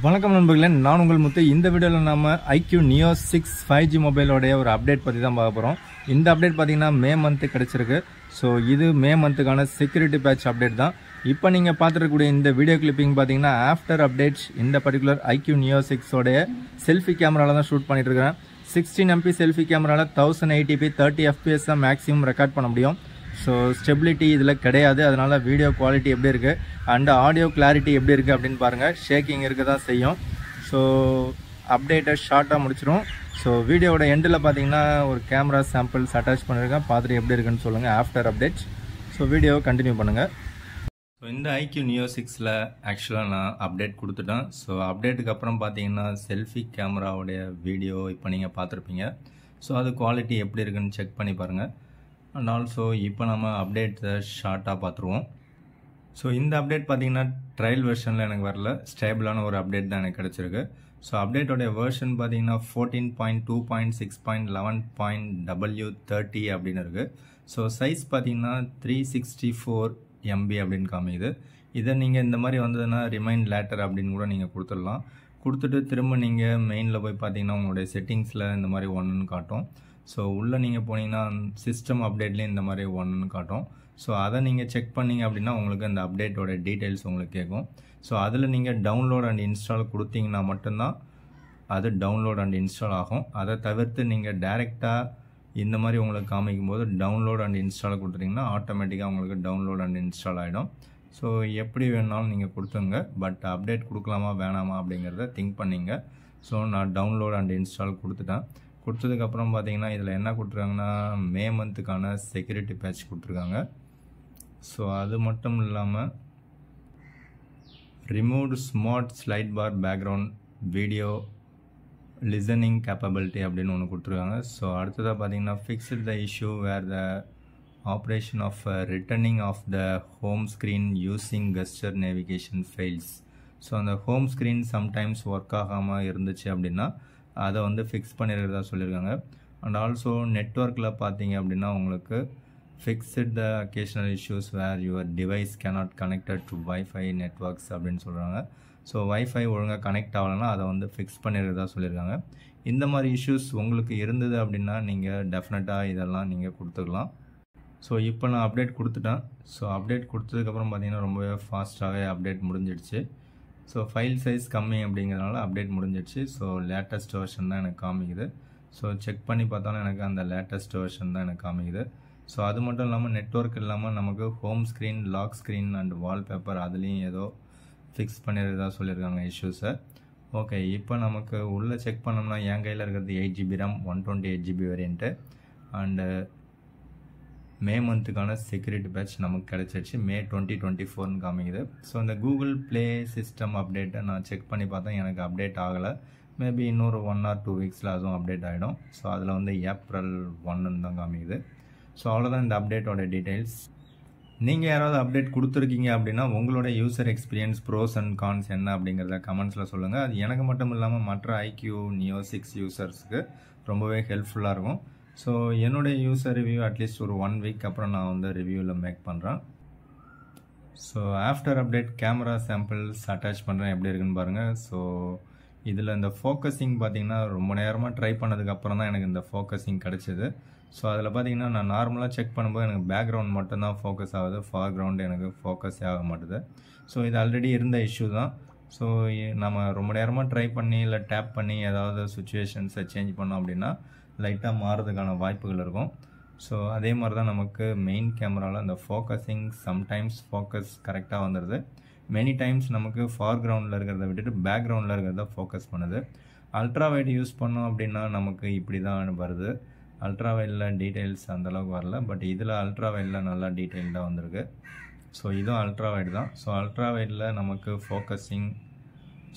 வணக்கம் நண்பர்களே, நான் உங்கள் முத்து. இந்த வீடியோவில் நம்ம IQ Neo 6 5G மொபைலோடைய ஒரு அப்டேட் பற்றி தான் பார்க்க போகிறோம். இந்த அப்டேட் பார்த்தீங்கன்னா மே மந்த்து கிடச்சிருக்கு. ஸோ இது மே மந்த்துக்கான செக்யூரிட்டி பேட்ச் அப்டேட் தான். இப்போ நீங்கள் பார்த்துருக்கக்கூடிய இந்த வீடியோ கிளிப்பிங் பார்த்தீங்கன்னா ஆஃப்டர் அப்டேட்ஸ் இந்த பர்டிகுலர் IQ Neo 6ஓடைய செல்ஃபி கேமராவில் தான் ஷூட் பண்ணிட்டு இருக்கிறேன். 16 MP செல்ஃபி கேமராவில் 1080p 30 FPS தான் மேக்ஸிமம் ரெக்கார்ட் பண்ண முடியும். ஸோ ஸ்டெபிலிட்டி இதில் கிடையாது. அதனால் வீடியோ குவாலிட்டி எப்படி இருக்குது அண்ட் ஆடியோ கிளாரிட்டி எப்படி இருக்குது அப்படின்னு பாருங்கள். ஷேக்கிங் இருக்க தான் செய்யும். ஸோ அப்டேட்டை ஷார்ட்டாக முடிச்சிடும். ஸோ வீடியோவோட எண்டில் பார்த்தீங்கன்னா ஒரு கேமரா சாம்பிள்ஸ் அட்டாச் பண்ணியிருக்கேன். பார்த்துட்டு எப்படி இருக்குன்னு சொல்லுங்கள் ஆஃப்டர் அப்டேட்ஸ். ஸோ வீடியோவை கண்டினியூ பண்ணுங்கள். ஸோ இந்த IQ Neo 6ல் ஆக்சுவலாக நான் அப்டேட் கொடுத்துட்டேன். ஸோ அப்டேட்டுக்கு அப்புறம் பார்த்தீங்கன்னா செல்ஃபி கேமராவுடைய வீடியோ இப்போ நீங்கள் பார்த்துருப்பீங்க. ஸோ அது குவாலிட்டி எப்படி இருக்குன்னு செக் பண்ணி பாருங்கள். அண்ட் ஆல்சோ இப்போ நம்ம அப்டேட்டை ஷார்ட்டாக பார்த்துருவோம். ஸோ இந்த அப்டேட் பார்த்தீங்கன்னா ட்ரையல் வெர்ஷனில் எனக்கு வரல, ஸ்டேபிளான ஒரு அப்டேட் தான் எனக்கு கிடச்சிருக்கு. ஸோ அப்டேட்டோடைய வெர்ஷன் பார்த்தீங்கன்னா 14.2.6.11.W30 அப்படின்னு இருக்குது. ஸோ சைஸ் பார்த்தீங்கன்னா 364 MB அப்படின்னு காமிக்குது. இதை நீங்கள் இந்த மாதிரி வந்ததுன்னா ரிமைண்ட் லேட்டர் அப்படின்னு கூட நீங்கள் கொடுத்துடலாம். கொடுத்துட்டு திரும்ப நீங்கள் மெயினில் போய் பார்த்தீங்கன்னா உங்களுடைய செட்டிங்ஸில் இந்த மாதிரி ஒன்றுன்னு காட்டும். ஸோ உள்ளே நீங்கள் போனீங்கன்னா சிஸ்டம் அப்டேட்லேயும் இந்த மாதிரி ஒன்றுன்னு காட்டும். ஸோ அதை நீங்கள் செக் பண்ணிங்க அப்படின்னா உங்களுக்கு அந்த அப்டேட்டோட டீட்டெயில்ஸ் உங்களுக்கு கேட்கும். ஸோ அதில் நீங்கள் டவுன்லோட் அண்ட் இன்ஸ்டால் கொடுத்தீங்கன்னா மட்டும்தான் அது டவுன்லோட் அண்ட் இன்ஸ்டால் ஆகும். அதை தவிர்த்து நீங்கள் டைரெக்டாக இந்த மாதிரி உங்களுக்கு காமிக்கும் போது டவுன்லோட் அண்ட் இன்ஸ்டால் கொடுத்துட்டிங்கன்னா ஆட்டோமேட்டிக்காக உங்களுக்கு டவுன்லோட் அண்ட் இன்ஸ்டால் ஆகிடும். ஸோ எப்படி வேணாலும் நீங்கள் கொடுத்துங்க. பட் அப்டேட் கொடுக்கலாமா வேணாமா அப்படிங்கிறத திங்க் பண்ணிங்க. ஸோ நான் டவுன்லோட் அண்ட் இன்ஸ்டால் கொடுத்துட்டேன். கொடுத்ததுக்கப்புறம் பார்த்தீங்கன்னா இதில் என்ன கொடுத்துருக்காங்கன்னா மே மந்த்துக்கான செக்யூரிட்டி பேட்ச் கொடுத்துருக்காங்க. ஸோ அது மட்டும் இல்லாமல் remove smart slide bar background video listening capability அப்படின்னு ஒன்று கொடுத்துருக்காங்க. ஸோ அடுத்ததாக பார்த்தீங்கன்னா fixed the issue where the operation of returning of the home screen using gesture navigation fails. So அந்த ஹோம் ஸ்க்ரீன் சம்டைம்ஸ் ஒர்க் ஆகாமல் இருந்துச்சு அப்படின்னா அதை வந்து ஃபிக்ஸ் பண்ணியிருக்கிறதா சொல்லியிருக்காங்க. அண்ட் ஆல்சோ நெட்ஒர்க்கில் பார்த்தீங்க அப்படின்னா உங்களுக்கு fixed the occasional issues where your device cannot connected to wifi networks அப்படின்னு சொல்கிறாங்க. ஸோ வைஃபை ஒழுங்காக கனெக்ட் ஆகலைன்னா அதை வந்து ஃபிக்ஸ் பண்ணியிருக்கிறதா சொல்லியிருக்காங்க. இந்த மாதிரி இஷ்யூஸ் உங்களுக்கு இருந்தது அப்படின்னா நீங்கள் டெஃபினட்டாக இதெல்லாம் நீங்கள் கொடுத்துக்கலாம். ஸோ இப்போ நான் அப்டேட் கொடுத்துட்டேன். ஸோ அப்டேட் கொடுத்ததுக்கப்புறம் பார்த்தீங்கன்னா ரொம்பவே ஃபாஸ்ட்டாகவே அப்டேட் முடிஞ்சிடுச்சு. ஸோ ஃபைல் சைஸ் கம்மி அப்படிங்கிறதுனால அப்டேட் முடிஞ்சிடுச்சு. ஸோ லேட்டஸ்ட் வெர்ஷன் தான் எனக்கு காமிக்குது. ஸோ செக் பண்ணி பார்த்தாலும் எனக்கு அந்த லேட்டஸ்ட் வெர்ஷன் தான் எனக்கு காமிக்குது. ஸோ அது மட்டும் இல்லாமல் நெட்ஒர்க் இல்லாமல் நமக்கு home screen, lock screen and wallpaper அதுலேயும் ஏதோ ஃபிக்ஸ் பண்ணியிருக்கிறதா சொல்லியிருக்காங்க இஷ்யூஸை. ஓகே, இப்போ நமக்கு உள்ளே செக் பண்ணோம்னா என் கையில் இருக்கிறது 8GB RAM 128GB variant and May மந்த்துக்கான செக்யூரிட்டி பேட்ச் நமக்கு கிடச்சிருச்சு. மே 2024ன்னு காமிக்குது. ஸோ இந்த கூகுள் ப்ளே சிஸ்டம் அப்டேட்டை நான் செக் பண்ணி பார்த்தேன், எனக்கு அப்டேட் ஆகலை. மேபி இன்னொரு 1 or 2 வீக்ஸில் அதுவும் அப்டேட் ஆகிடும். ஸோ அதில் வந்து April 1ன்னு தான் காமிக்குது. ஸோ அவ்வளோதான் இந்த அப்டேட்டோட டீட்டெயில்ஸ். நீங்கள் யாராவது அப்டேட் கொடுத்துருக்கீங்க அப்படின்னா உங்களோட user experience pros and cons என்ன அப்படிங்கிறத கமெண்ட்ஸில் சொல்லுங்கள். அது எனக்கு மட்டும் இல்லாமல் மற்ற IQ Neo 6 யூசர்ஸுக்கு ரொம்பவே ஹெல்ப்ஃபுல்லாக இருக்கும். ஸோ என்னுடைய யூசர் ரிவ்யூ அட்லீஸ்ட் ஒரு 1 வீக் அப்புறம் நான் வந்து ரிவ்யூவில் மேக் பண்ணுறேன். So after update camera samples attach பண்ணுறேன், எப்படி இருக்குன்னு பாருங்கள். ஸோ இதில் இந்த ஃபோக்கஸிங் பார்த்தீங்கன்னா ரொம்ப நேரமாக ட்ரை பண்ணதுக்கப்புறம் தான் எனக்கு இந்த ஃபோக்கஸிங் கிடச்சிது. ஸோ அதில் பார்த்தீங்கன்னா நான் நார்மலாக செக் பண்ணும்போது எனக்கு பேக்ரவுண்ட் மட்டும்தான் ஃபோக்கஸ் ஆகுது, ஃபார்க்ரவுண்டு எனக்கு ஃபோக்கஸே ஆக மாட்டுது. ஸோ இது ஆல்ரெடி இருந்த இஷ்யூ தான். ஸோ நம்ம ரொம்ப நேரமாக ட்ரை பண்ணி இல்லை டேப் பண்ணி ஏதாவது சுச்சுவேஷன்ஸை சேஞ்ச் பண்ணோம் அப்படின்னா லைட்டாக மாறுறதுக்கான வாய்ப்புகள் இருக்கும். ஸோ அதே மாதிரி தான் நமக்கு மெயின் கேமராவில் அந்த ஃபோக்கஸிங் சம்டைம்ஸ் ஃபோக்கஸ் கரெக்டாக வந்துடுது. மெனி டைம்ஸ் நமக்கு ஃபார்க்ரவுண்டில் இருக்கிறத விட்டுட்டு பேக்ரவுண்டில் இருக்கிறத ஃபோக்கஸ் பண்ணுது. அல்ட்ரா வைட் யூஸ் பண்ணோம் அப்படின்னா நமக்கு இப்படி தான் வருது. அல்ட்ரா வைடில் டீட்டெயில்ஸ் அந்தளவுக்கு வரல, பட் இதில் அல்ட்ரா வைடில் நல்லா டீட்டெயில்டாக வந்திருக்கு. ஸோ இதுவும் அல்ட்ரா வைட் தான். ஸோ அல்ட்ரா வைடில் நமக்கு ஃபோக்கஸிங்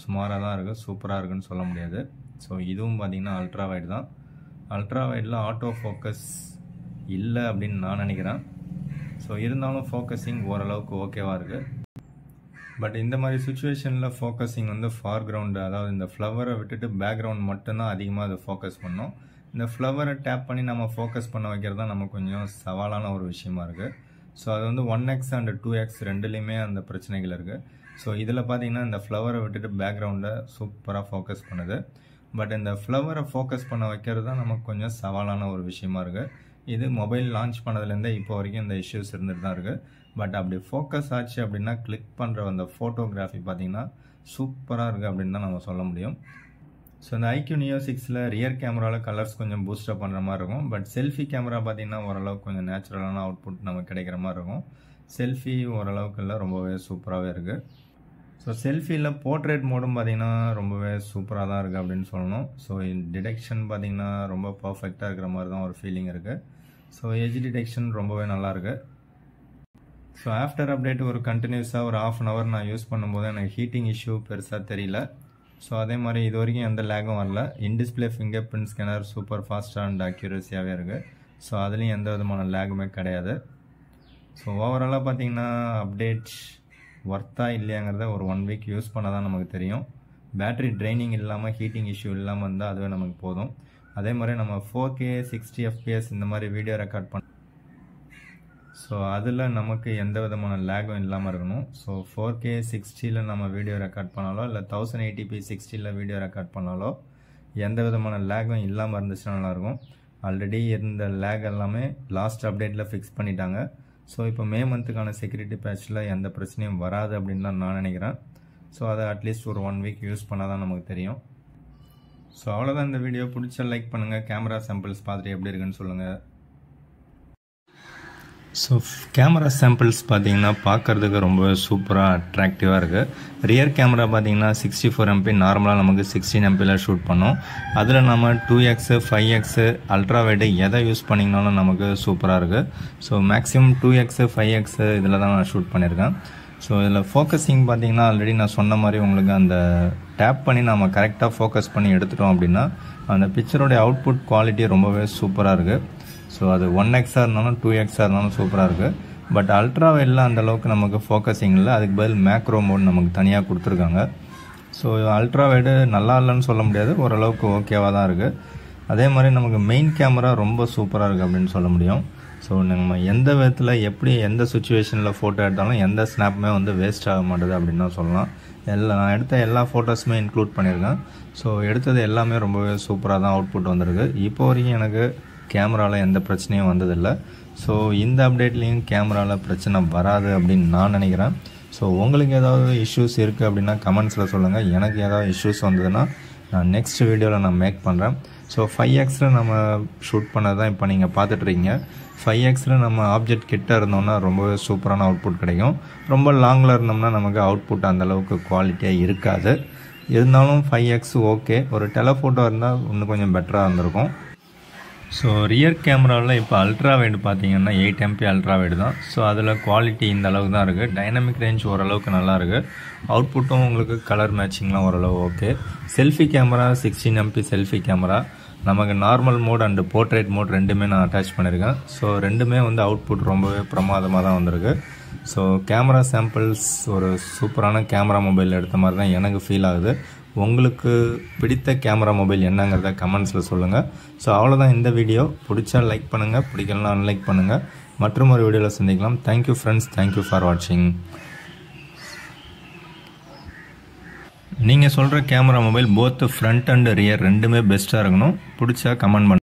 சுமாராக தான் இருக்குது, சூப்பராக இருக்குன்னு சொல்ல முடியாது. ஸோ இதுவும் பார்த்திங்கன்னா அல்ட்ரா வைட் தான். அல்ட்ரா வைடில் ஆட்டோ ஃபோக்கஸ் இல்லை அப்படின்னு நான் நினைக்கிறேன். ஸோ இருந்தாலும் ஃபோக்கஸிங் ஓரளவுக்கு ஓகேவாக இருக்குது. பட் இந்த மாதிரி சுச்சுவேஷனில் ஃபோக்கஸிங் வந்து ஃபார்க்ரவுண்டு, அதாவது இந்த ஃப்ளவரை விட்டுட்டு பேக்ரவுண்ட் மட்டும்தான் அதிகமாக அதை ஃபோக்கஸ் பண்ணோம். இந்த ஃப்ளவரை டேப் பண்ணி நம்ம ஃபோக்கஸ் பண்ண வைக்கிறது தான் நமக்கு கொஞ்சம் சவாலான ஒரு விஷயமா இருக்குது. ஸோ அது வந்து 1x அண்ட் 2x ரெண்டுலேயுமே அந்த பிரச்சனைகள் இருக்குது. ஸோ இதில் பார்த்தீங்கன்னா இந்த ஃப்ளவரை விட்டுட்டு பேக்ரவுண்டை சூப்பராக ஃபோக்கஸ் பண்ணுது. பட் இந்த ஃப்ளவரை ஃபோக்கஸ் பண்ண வைக்கிறது தான் நமக்கு கொஞ்சம் சவாலான ஒரு விஷயமா இருக்குது. இது மொபைல் லான்ச் பண்ணதுலேருந்தே இப்போ வரைக்கும் இந்த இஷ்யூஸ் இருந்துட்டு தான் இருக்குது. பட் அப்படி ஃபோக்கஸ் ஆச்சு அப்படின்னா கிளிக் பண்ணுற அந்த ஃபோட்டோகிராஃபி பார்த்தீங்கன்னா சூப்பராக இருக்குது அப்படின்னு தான் நம்ம சொல்ல முடியும். ஸோ இந்த IQ Neo 6ல் ரியர் கேமராவில் கலர்ஸ் கொஞ்சம் பூஸ்டப் பண்ணுற மாதிரி இருக்கும். பட் செல்ஃபி கேமரா பார்த்தீங்கன்னா ஓரளவுக்கு கொஞ்சம் நேச்சுரலான அவுட்புட் நமக்கு கிடைக்கிற மாதிரி இருக்கும். செல்ஃபி ஓரளவுக்கு இல்லை, ரொம்பவே சூப்பராகவே இருக்குது. ஸோ செல்ஃபியில் போர்ட்ரேட் மோடும் பார்த்தீங்கன்னா ரொம்பவே சூப்பராக தான் இருக்குது அப்படின்னு சொல்லணும். ஸோ டிடெக்ஷன் பார்த்தீங்கன்னா ரொம்ப பர்ஃபெக்டாக இருக்கிற மாதிரி தான் ஒரு ஃபீலிங் இருக்குது. ஸோ எட்ஜ் டிடெக்ஷன் ரொம்பவே நல்லாயிருக்கு. ஸோ ஆஃப்டர் அப்டேட் ஒரு கண்டினியூஸாக ஒரு 1/2 hour நான் யூஸ் பண்ணும்போது எனக்கு ஹீட்டிங் இஷ்யூ பெருசாக தெரியல. ஸோ அதே மாதிரி இது வரைக்கும் எந்த லேகும் வரல. In-display finger print scanner super ஃபாஸ்ட்டாக அண்ட் அக்யூரஸியாகவே இருக்குது. ஸோ அதுலேயும் எந்த விதமான லேகுமே கிடையாது. ஸோ ஓவராலாக பார்த்தீங்கன்னா அப்டேட் ஒர்த்தா இல்லையாங்கிறத ஒரு 1 week யூஸ் பண்ண தான் நமக்கு தெரியும். பேட்டரி ட்ரைனிங் இல்லாமல் ஹீட்டிங் இஷ்யூ இல்லாமல் இருந்தால் அதுவே நமக்கு போதும். அதே மாதிரி நம்ம 4K 60 FPS இந்த மாதிரி வீடியோ ரெக்கார்ட் பண்ண ஸோ அதில் நமக்கு எந்த விதமான லேகும் இல்லாமல் இருக்கணும். ஸோ 4K 60ல் நம்ம வீடியோ ரெக்கார்ட் பண்ணாலோ இல்லை 1080p 60ல் வீடியோ ரெக்கார்ட் பண்ணாலோ எந்த விதமான லேகும் இல்லாமல் இருந்துச்சுன்னா நல்லாயிருக்கும். ஆல்ரெடி இருந்த லேக் எல்லாமே லாஸ்ட் அப்டேட்டில் ஃபிக்ஸ் பண்ணிட்டாங்க. ஸோ இப்போ மே மந்த்துக்கான செக்யூரிட்டி பேட்சில் எந்த பிரச்சனையும் வராது அப்படின்னு தான் நான் நினைக்கிறேன். ஸோ அதை அட்லீஸ்ட் ஒரு 1 week யூஸ் பண்ணால் தான் நமக்கு தெரியும். ஸோ அவ்வளோதான் இந்த வீடியோ. பிடிச்ச லைக் பண்ணுங்கள். கேமரா சாம்பிள்ஸ் பார்த்துட்டு எப்படி இருக்குன்னு சொல்லுங்கள். ஸோ கேமரா சாம்பிள்ஸ் பார்த்தீங்கன்னா பார்க்குறதுக்கு ரொம்பவே சூப்பராக அட்ராக்டிவாக இருக்குது. ரியர் கேமரா பார்த்தீங்கன்னா 64 MP நார்மலாக நமக்கு 16 MPயில் ஷூட் பண்ணோம். அதில் நம்ம 2x 5x அல்ட்ரா வைடு எதை யூஸ் பண்ணிங்கனாலும் நமக்கு சூப்பராக இருக்குது. ஸோ மேக்ஸிமம் 2x 5x இதில் தான் நான் ஷூட் பண்ணியிருக்கேன். ஸோ இதில் ஃபோக்கஸிங் பார்த்தீங்கன்னா ஆல்ரெடி நான் சொன்ன மாதிரி உங்களுக்கு அந்த டேப் பண்ணி நம்ம கரெக்டாக ஃபோக்கஸ் பண்ணி எடுத்துட்டோம் அப்படின்னா அந்த பிக்சரோடைய அவுட்புட் குவாலிட்டி ரொம்பவே சூப்பராக இருக்குது. ஸோ அது 1x இருந்தாலும் 2x இருந்தாலும் சூப்பராக இருக்குது. பட் அல்ட்ரா வைடில் அந்தளவுக்கு நமக்கு ஃபோக்கஸிங் இல்லை. அதுக்கு பதில் மேக்ரோ மோட் நமக்கு தனியாக கொடுத்துருக்காங்க. ஸோ அல்ட்ரா வைடு நல்லா இல்லைன்னு சொல்ல முடியாது, ஓரளவுக்கு ஓகேவாக தான் இருக்குது. அதே மாதிரி நமக்கு மெயின் கேமரா ரொம்ப சூப்பராக இருக்குது அப்படின்னு சொல்ல முடியும். ஸோ நம்ம எந்த விதத்தில் எப்படி எந்த சுச்சுவேஷனில் ஃபோட்டோ எடுத்தாலும் எந்த ஸ்னாப்புமே வந்து வேஸ்ட் ஆக மாட்டுது அப்படின்னு தான் சொல்லலாம். நான் எடுத்த எல்லா ஃபோட்டோஸுமே இன்க்ளூட் பண்ணியிருக்கேன். ஸோ எடுத்தது எல்லாமே ரொம்பவே சூப்பராக தான் அவுட்புட் வந்திருக்கு. இப்போ வரைக்கும் எனக்கு கேமராவில் எந்த பிரச்சனையும் வந்ததில்லை. ஸோ இந்த அப்டேட்லேயும் கேமராவில் பிரச்சனை வராது அப்படின்னு நான் நினைக்கிறேன். ஸோ உங்களுக்கு ஏதாவது இஷ்யூஸ் இருக்குது அப்படின்னா கமெண்ட்ஸில் சொல்லுங்கள். எனக்கு ஏதாவது இஷ்யூஸ் வந்ததுன்னா நான் நெக்ஸ்ட் வீடியோவில் நான் மேக் பண்ணுறேன். ஸோ 5xல் நம்ம ஷூட் பண்ணது தான் இப்போ நீங்கள் பார்த்துட்ருக்கீங்க. 5xல் நம்ம ஆப்ஜெக்ட் கிட்ட இருந்தோம்னா ரொம்பவே சூப்பரான அவுட்புட் கிடைக்கும். ரொம்ப லாங்கில் இருந்தோம்னா நமக்கு அவுட்புட் அந்தளவுக்கு குவாலிட்டியாக இருக்காது. இருந்தாலும் 5x ஓகே. ஒரு டெலஃபோட்டோ இருந்தால் இன்னும் கொஞ்சம் பெட்டராக இருந்திருக்கும். ஸோ ரியர் கேமராவில் இப்போ அல்ட்ரா வைடு பார்த்தீங்கன்னா 8 MP அல்ட்ரா வைடு தான். ஸோ அதில் குவாலிட்டி இந்த அளவுக்கு தான் இருக்குது. டைனமிக் ரேஞ்ச் ஓரளவுக்கு நல்லா இருக்குது. அவுட்புட்டும் உங்களுக்கு கலர் மேட்சிங்லாம் ஓரளவு okay. Selfie camera 16 MP selfie camera. நமக்கு normal mode and portrait mode ரெண்டுமே நான் அட்டாச் பண்ணியிருக்கேன். ஸோ ரெண்டுமே வந்து அவுட்புட் ரொம்பவே பிரமாதமாக தான் வந்திருக்கு. ஸோ கேமரா சாம்பிள்ஸ் ஒரு சூப்பரான கேமரா மொபைல் எடுத்த மாதிரி தான் எனக்கு ஃபீல் ஆகுது. உங்களுக்கு பிடித்த கேமரா மொபைல் என்னங்கிறத கமெண்ட்ஸில் சொல்லுங்கள். ஸோ அவ்வளோதான் இந்த வீடியோ. பிடிச்சா லைக் பண்ணுங்கள், பிடிக்கலாம் அன்லைக் பண்ணுங்கள். மற்றும் ஒரு வீடியோவில் சந்திக்கலாம். தேங்க்யூ ஃப்ரெண்ட்ஸ், தேங்க்யூ ஃபார் வாட்சிங். நீங்கள் சொல்கிற camera mobile both front and rear ரெண்டுமே பெஸ்ட்டாக இருக்கணும். பிடிச்சா கமெண்ட் பண்ணுங்கள்.